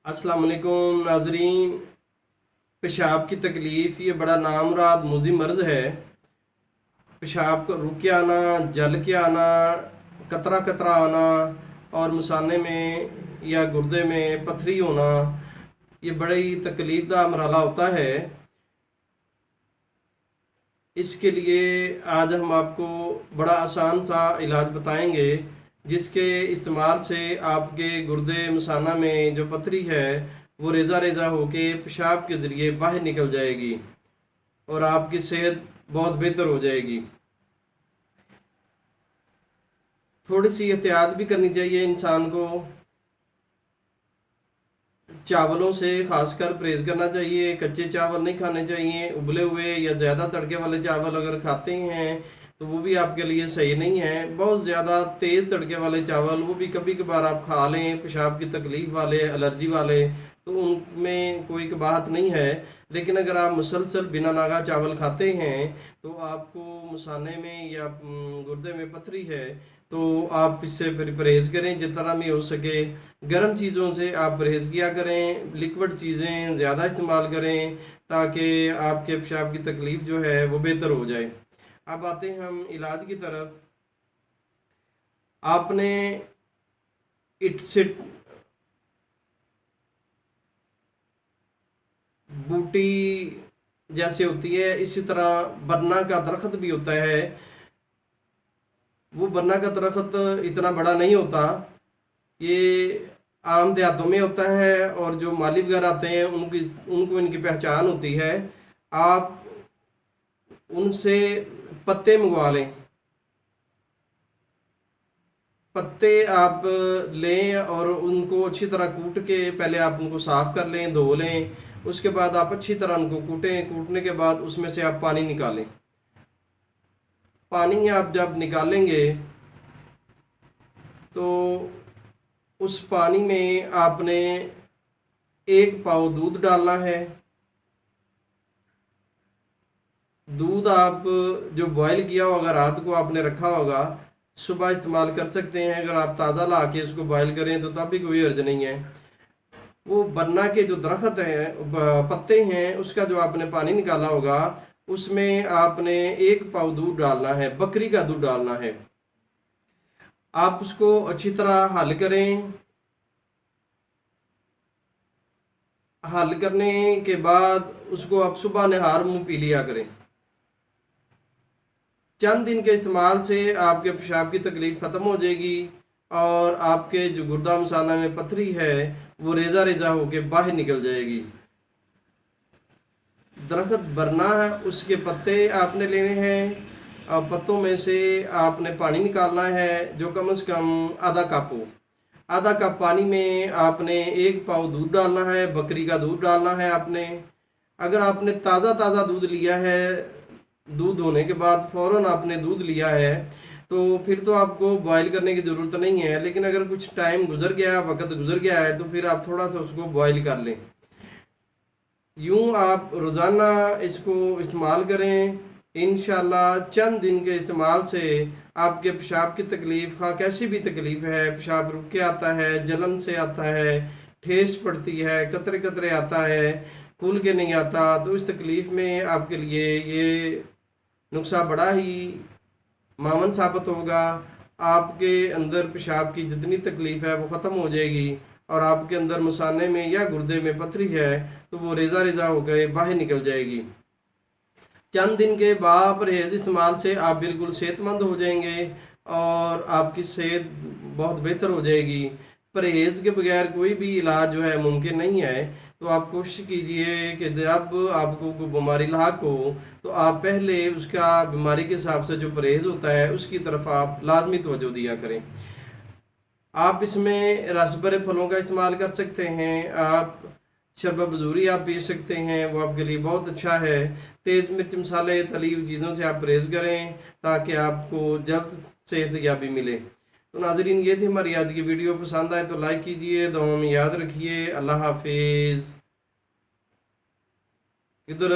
अस्सलाम वालेकुम नाजरीन। पेशाब की तकलीफ़ ये बड़ा नामुराद मुज़ी मर्ज़ है। पेशाब को रुक के आना, जल के आना, कतरा कतरा आना और मुसाने में या गुर्दे में पथरी होना, ये बड़ी तकलीफ़दा मरहला होता है। इसके लिए आज हम आपको बड़ा आसान सा इलाज बताएंगे जिसके इस्तेमाल से आपके गुर्दे मसाना में जो पथरी है वो रेज़ा रेज़ा होके पेशाब के ज़रिए बाहर निकल जाएगी और आपकी सेहत बहुत बेहतर हो जाएगी। थोड़ी सी एहतियात भी करनी चाहिए इंसान को। चावलों से खासकर परहेज़ करना चाहिए। कच्चे चावल नहीं खाने चाहिए। उबले हुए या ज़्यादा तड़के वाले चावल अगर खाते हैं तो वो भी आपके लिए सही नहीं है। बहुत ज़्यादा तेज़ तड़के वाले चावल वो भी कभी कभार आप खा लें, पेशाब की तकलीफ़ वाले, एलर्जी वाले, तो उनमें कोई कबाहत नहीं है। लेकिन अगर आप मुसलसल बिना नागा चावल खाते हैं तो आपको मुसाने में या गुर्दे में पथरी है, तो आप इससे फिर परहेज़ करें जितना भी हो सके। गर्म चीज़ों से आप परहेज़ किया करें, लिक्विड चीज़ें ज़्यादा इस्तेमाल करें ताकि आपके पेशाब की तकलीफ़ जो है वो बेहतर हो जाए। अब आते हैं हम इलाज की तरफ। आपने इट सिट बूटी जैसे होती है, इसी तरह बरना का दरख्त भी होता है। वो बरना का दरख्त इतना बड़ा नहीं होता, ये आम देहातों में होता है और जो माली वगैरह आते हैं उनको इनकी पहचान होती है। आप उनसे पत्ते मंगवा लें। पत्ते आप लें और उनको अच्छी तरह कूट के पहले आप उनको साफ़ कर लें, धो लें। उसके बाद आप अच्छी तरह उनको कूटें। कूटने के बाद उसमें से आप पानी निकालें। पानी आप जब निकालेंगे तो उस पानी में आपने 1 पाव दूध डालना है। दूध आप जो बॉयल किया होगा, रात को आपने रखा होगा, सुबह इस्तेमाल कर सकते हैं। अगर आप ताज़ा ला के उसको बॉयल करें तो तब भी कोई हर्ज नहीं है। वो बरना के जो दरख्त हैं, पत्ते हैं, उसका जो आपने पानी निकाला होगा उसमें आपने 1 पाव दूध डालना है, बकरी का दूध डालना है। आप उसको अच्छी तरह हल करें। हल करने के बाद उसको आप सुबह नहार मुंह पी लिया करें। चंद दिन के इस्तेमाल से आपके पेशाब की तकलीफ़ ख़त्म हो जाएगी और आपके जो गुर्दा मसाना में पथरी है वो रेज़ा रेज़ा होके बाहर निकल जाएगी। दरख्त बरना है, उसके पत्ते आपने लेने हैं और पत्तों में से आपने पानी निकालना है जो कम से कम आधा कप हो। आधा कप पानी में आपने 1 पाव दूध डालना है, बकरी का दूध डालना है आपने। अगर आपने ताज़ा ताज़ा दूध लिया है, दूध होने के बाद फ़ौरन आपने दूध लिया है, तो फिर तो आपको बॉयल करने की ज़रूरत नहीं है। लेकिन अगर कुछ टाइम गुजर गया, वक्त गुजर गया है, तो फिर आप थोड़ा सा उसको बॉयल कर लें। यूँ आप रोज़ाना इसको इस्तेमाल करें। इंशाल्लाह चंद दिन के इस्तेमाल से आपके पेशाब की तकलीफ़, खा कैसी भी तकलीफ़ है, पेशाब रुक के आता है, जलन से आता है, ठेस पड़ती है, कतरे कतरे आता है, खुल के नहीं आता, तो इस तकलीफ़ में आपके लिए ये नुस्खा बड़ा ही मामन साबित होगा। आपके अंदर पेशाब की जितनी तकलीफ़ है वो ख़त्म हो जाएगी और आपके अंदर मसाने में या गुर्दे में पथरी है तो वो रेज़ा रेज़ा हो गए बाहर निकल जाएगी। चंद दिन के बाद परहेज़ इस्तेमाल से आप बिल्कुल सेहतमंद हो जाएंगे और आपकी सेहत बहुत बेहतर हो जाएगी। परहेज़ के बगैर कोई भी इलाज जो है मुमकिन नहीं है। तो आप कोशिश कीजिए कि जब आपको कोई बीमारी लाक हो तो आप पहले उसका बीमारी के हिसाब से जो परहेज़ होता है उसकी तरफ आप लाजमी तवज्जो दिया करें। आप इसमें रस भरे फलों का इस्तेमाल कर सकते हैं। आप शरबत बजूरी आप पी सकते हैं, वो आपके लिए बहुत अच्छा है। तेज़ मिर्च मसाले तली हुई चीज़ों से आप परहेज़ करें ताकि आपको जल्द सेहतयाबी मिले। तो नाज़रीन, ये थी हमारी आज की वीडियो। पसंद आए तो लाइक कीजिए, दुआओं में याद रखिए। अल्लाह हाफिज़। किधर